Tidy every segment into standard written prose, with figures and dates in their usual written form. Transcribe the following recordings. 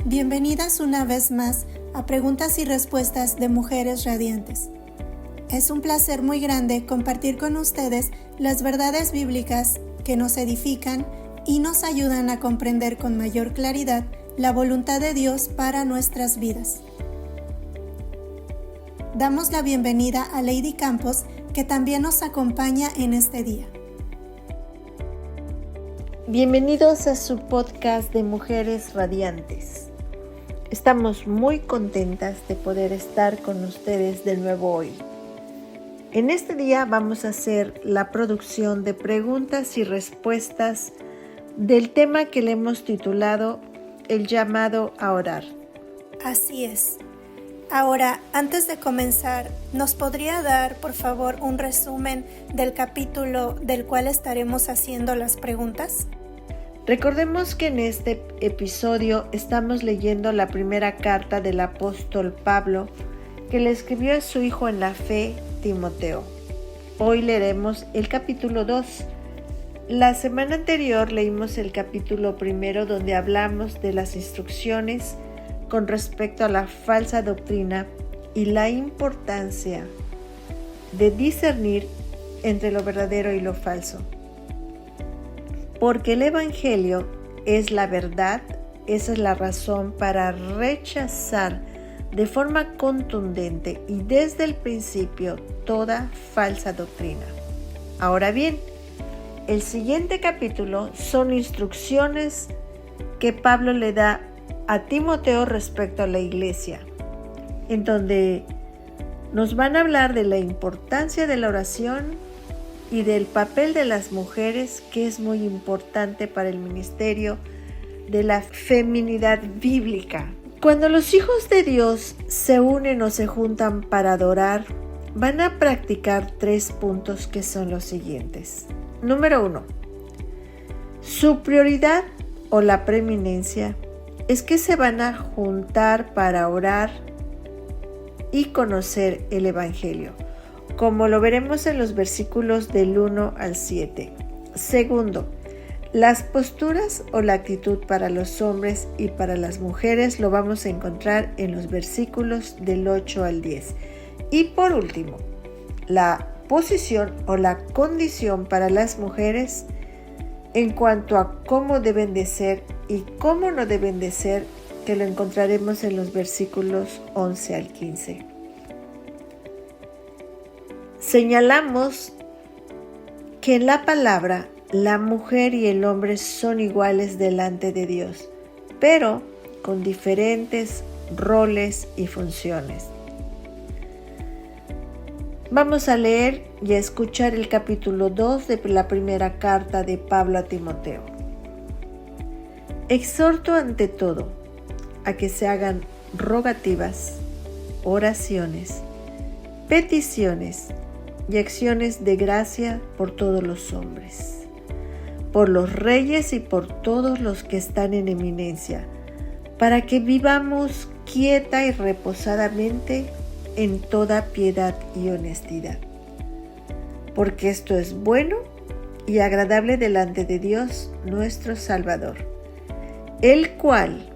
Bienvenidas una vez más a Preguntas y Respuestas de Mujeres Radiantes. Es un placer muy grande compartir con ustedes las verdades bíblicas que nos edifican y nos ayudan a comprender con mayor claridad la voluntad de Dios para nuestras vidas. Damos la bienvenida a Lady Campos, que también nos acompaña en este día. Bienvenidos a su podcast de Mujeres Radiantes. Estamos muy contentas de poder estar con ustedes de nuevo hoy. En este día vamos a hacer la producción de preguntas y respuestas del tema que le hemos titulado El llamado a orar. Así es. Ahora, antes de comenzar, ¿nos podría dar, por favor, un resumen del capítulo del cual estaremos haciendo las preguntas? Recordemos que en este episodio estamos leyendo la primera carta del apóstol Pablo que le escribió a su hijo en la fe, Timoteo. Hoy leeremos el capítulo 2. La semana anterior leímos el capítulo 1 donde hablamos de las instrucciones con respecto a la falsa doctrina y la importancia de discernir entre lo verdadero y lo falso. Porque el Evangelio es la verdad, esa es la razón para rechazar de forma contundente y desde el principio toda falsa doctrina. Ahora bien, el siguiente capítulo son instrucciones que Pablo le da a Timoteo respecto a la iglesia, en donde nos van a hablar de la importancia de la oración y del papel de las mujeres, que es muy importante para el ministerio de la feminidad bíblica. Cuando los hijos de Dios se unen o se juntan para adorar, van a practicar 3 puntos que son los siguientes. Número 1. Su prioridad o la preeminencia es que se van a juntar para orar y conocer el Evangelio, como lo veremos en los versículos del 1 al 7. Segundo, las posturas o la actitud para los hombres y para las mujeres lo vamos a encontrar en los versículos del 8 al 10. Y por último, la posición o la condición para las mujeres en cuanto a cómo deben de ser y cómo no deben de ser, que lo encontraremos en los versículos 11 al 15. Señalamos que en la palabra la mujer y el hombre son iguales delante de Dios, pero con diferentes roles y funciones. Vamos a leer y a escuchar el capítulo 2 de la primera carta de Pablo a Timoteo. Exhorto ante todo a que se hagan rogativas, oraciones, peticiones y acciones de gracia por todos los hombres, por los reyes y por todos los que están en eminencia, para que vivamos quieta y reposadamente en toda piedad y honestidad. Porque esto es bueno y agradable delante de Dios nuestro Salvador, el cual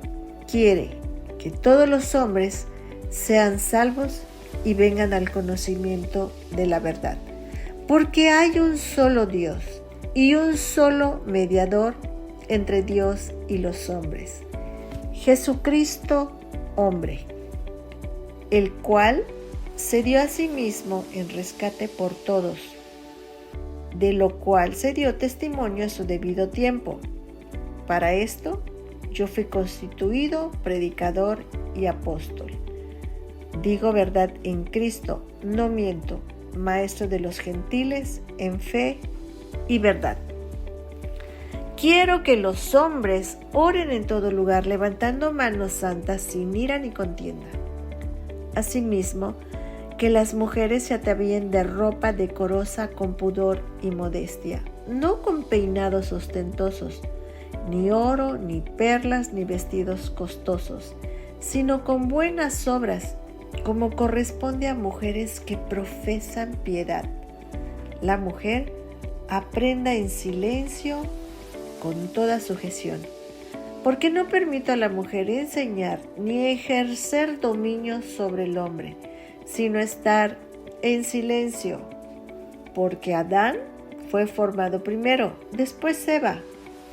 quiere que todos los hombres sean salvos y vengan al conocimiento de la verdad. Porque hay un solo Dios y un solo mediador entre Dios y los hombres, Jesucristo hombre, el cual se dio a sí mismo en rescate por todos, de lo cual se dio testimonio a su debido tiempo. Para esto yo fui constituido predicador y apóstol. Digo verdad en Cristo, no miento, maestro de los gentiles en fe y verdad. Quiero que los hombres oren en todo lugar, levantando manos santas sin ira ni contienda. Asimismo, que las mujeres se atavíen de ropa decorosa con pudor y modestia, no con peinados ostentosos, ni oro, ni perlas, ni vestidos costosos, sino con buenas obras, como corresponde a mujeres que profesan piedad. La mujer aprenda en silencio con toda sujeción. Porque no permito a la mujer enseñar ni ejercer dominio sobre el hombre, sino estar en silencio. Porque Adán fue formado primero, después Eva,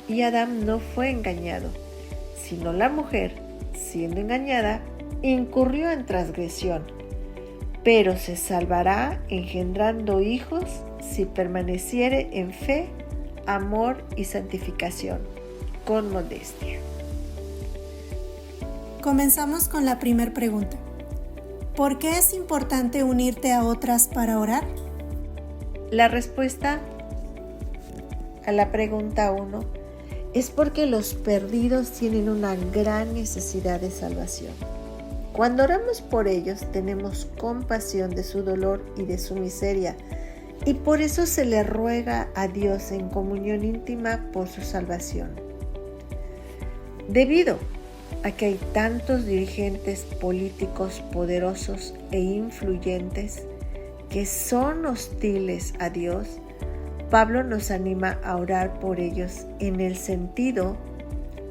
y Adán no fue engañado, sino la mujer, siendo engañada, incurrió en transgresión, pero se salvará engendrando hijos si permaneciere en fe, amor y santificación, con modestia. Comenzamos con la primera pregunta. ¿Por qué es importante unirte a otras para orar? La respuesta a la pregunta 1 es porque los perdidos tienen una gran necesidad de salvación. Cuando oramos por ellos, tenemos compasión de su dolor y de su miseria, y por eso se le ruega a Dios en comunión íntima por su salvación. Debido a que hay tantos dirigentes políticos poderosos e influyentes que son hostiles a Dios, Pablo nos anima a orar por ellos en el sentido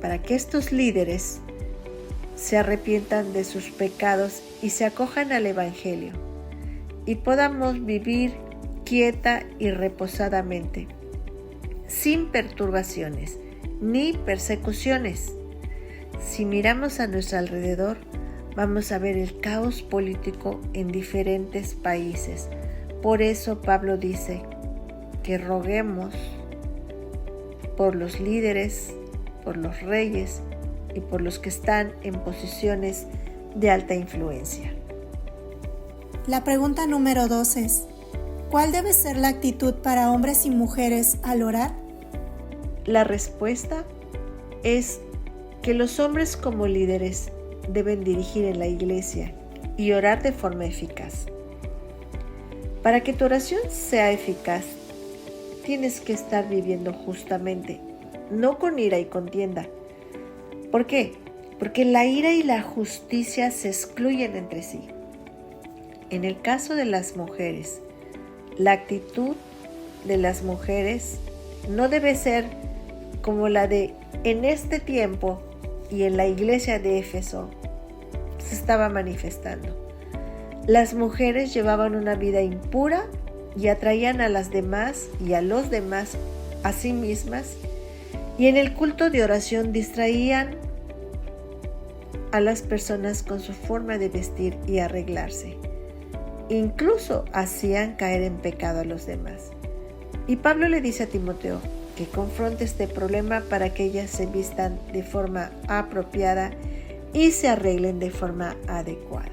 para que estos líderes se arrepientan de sus pecados y se acojan al Evangelio y podamos vivir quieta y reposadamente, sin perturbaciones ni persecuciones. Si miramos a nuestro alrededor, vamos a ver el caos político en diferentes países. Por eso Pablo dice que roguemos por los líderes, por los reyes y por los que están en posiciones de alta influencia. La pregunta número 2 es: ¿cuál debe ser la actitud para hombres y mujeres al orar? La respuesta es que los hombres como líderes deben dirigir en la iglesia y orar de forma eficaz. Para que tu oración sea eficaz, tienes que estar viviendo justamente, no con ira y contienda. ¿Por qué? Porque la ira y la justicia se excluyen entre sí. En el caso de las mujeres, la actitud de las mujeres no debe ser como la de en este tiempo y en la iglesia de Éfeso se estaba manifestando. Las mujeres llevaban una vida impura y atraían a las demás y a los demás a sí mismas, y en el culto de oración distraían a las personas con su forma de vestir y arreglarse. Incluso hacían caer en pecado a los demás. Y Pablo le dice a Timoteo que confronte este problema para que ellas se vistan de forma apropiada y se arreglen de forma adecuada.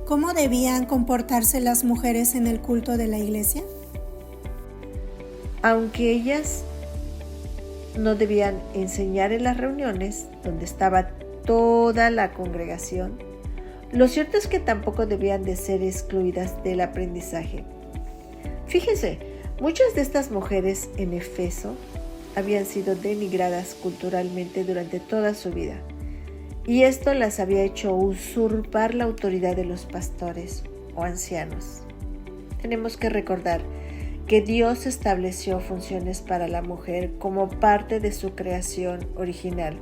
¿Cómo debían comportarse las mujeres en el culto de la iglesia? Aunque ellas no debían enseñar en las reuniones donde estaba toda la congregación, lo cierto es que tampoco debían de ser excluidas del aprendizaje. Fíjense, muchas de estas mujeres en Efeso habían sido denigradas culturalmente durante toda su vida, y esto las había hecho usurpar la autoridad de los pastores o ancianos. Tenemos que recordar que Dios estableció funciones para la mujer como parte de su creación original,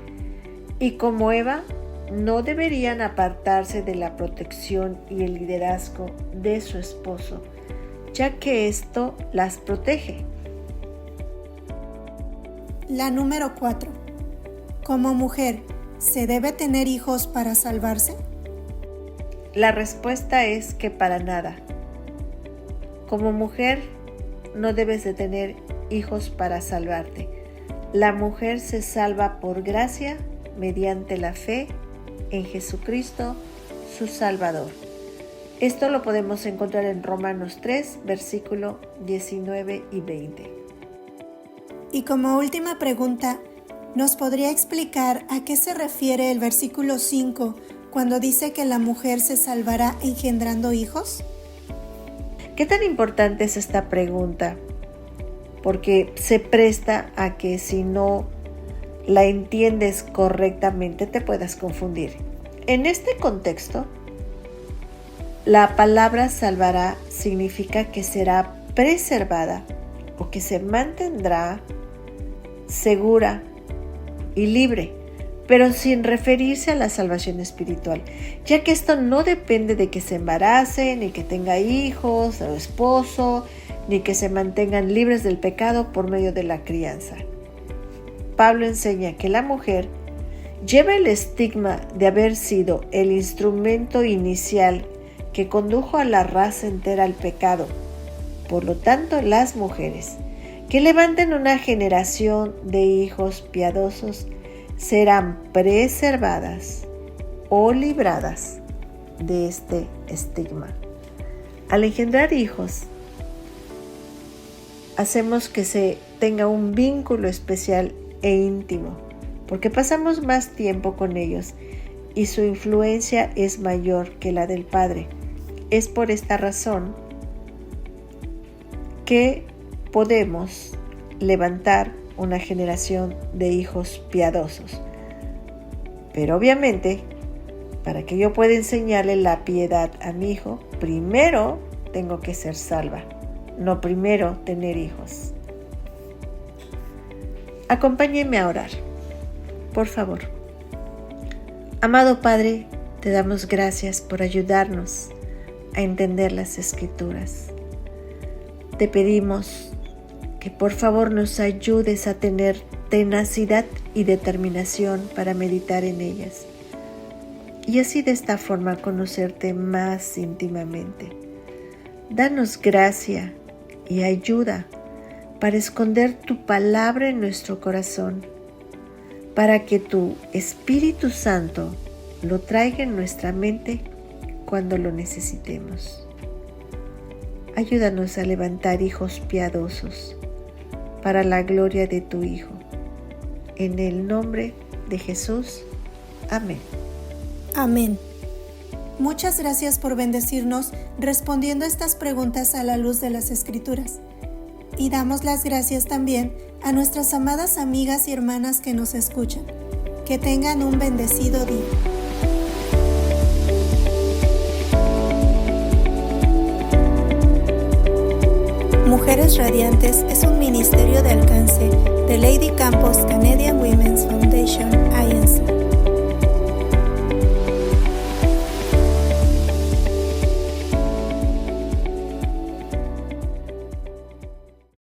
y como Eva, no deberían apartarse de la protección y el liderazgo de su esposo, ya que esto las protege. La número 4. Como mujer, ¿se debe tener hijos para salvarse? La respuesta es que para nada. Como mujer, no debes de tener hijos para salvarte. La mujer se salva por gracia mediante la fe en Jesucristo, su Salvador. Esto lo podemos encontrar en Romanos 3, versículo 19 y 20. Y como última pregunta, ¿nos podría explicar a qué se refiere el versículo 5 cuando dice que la mujer se salvará engendrando hijos? ¿Qué tan importante es esta pregunta? Porque se presta a que si no la entiendes correctamente te puedas confundir. En este contexto, la palabra salvará significa que será preservada o que se mantendrá segura y libre, pero sin referirse a la salvación espiritual, ya que esto no depende de que se embarace, ni que tenga hijos o esposo, ni que se mantengan libres del pecado por medio de la crianza. Pablo enseña que la mujer lleva el estigma de haber sido el instrumento inicial que condujo a la raza entera al pecado. Por lo tanto, las mujeres que levanten una generación de hijos piadosos serán preservadas o libradas de este estigma. Al engendrar hijos, hacemos que se tenga un vínculo especial e íntimo, porque pasamos más tiempo con ellos y su influencia es mayor que la del padre. Es por esta razón que podemos levantar una generación de hijos piadosos. Pero obviamente, para que yo pueda enseñarle la piedad a mi hijo, primero tengo que ser salva, no primero tener hijos. Acompáñenme a orar, por favor. Amado Padre, te damos gracias por ayudarnos a entender las Escrituras. Te pedimos que por favor nos ayudes a tener tenacidad y determinación para meditar en ellas y así de esta forma conocerte más íntimamente. Danos gracia y ayuda para esconder tu palabra en nuestro corazón, para que tu Espíritu Santo lo traiga en nuestra mente cuando lo necesitemos. Ayúdanos a levantar hijos piadosos para la gloria de tu Hijo. En el nombre de Jesús. Amén. Amén. Muchas gracias por bendecirnos respondiendo estas preguntas a la luz de las Escrituras. Y damos las gracias también a nuestras amadas amigas y hermanas que nos escuchan. Que tengan un bendecido día. Mujeres Radiantes es un ministerio de alcance de Lady Campos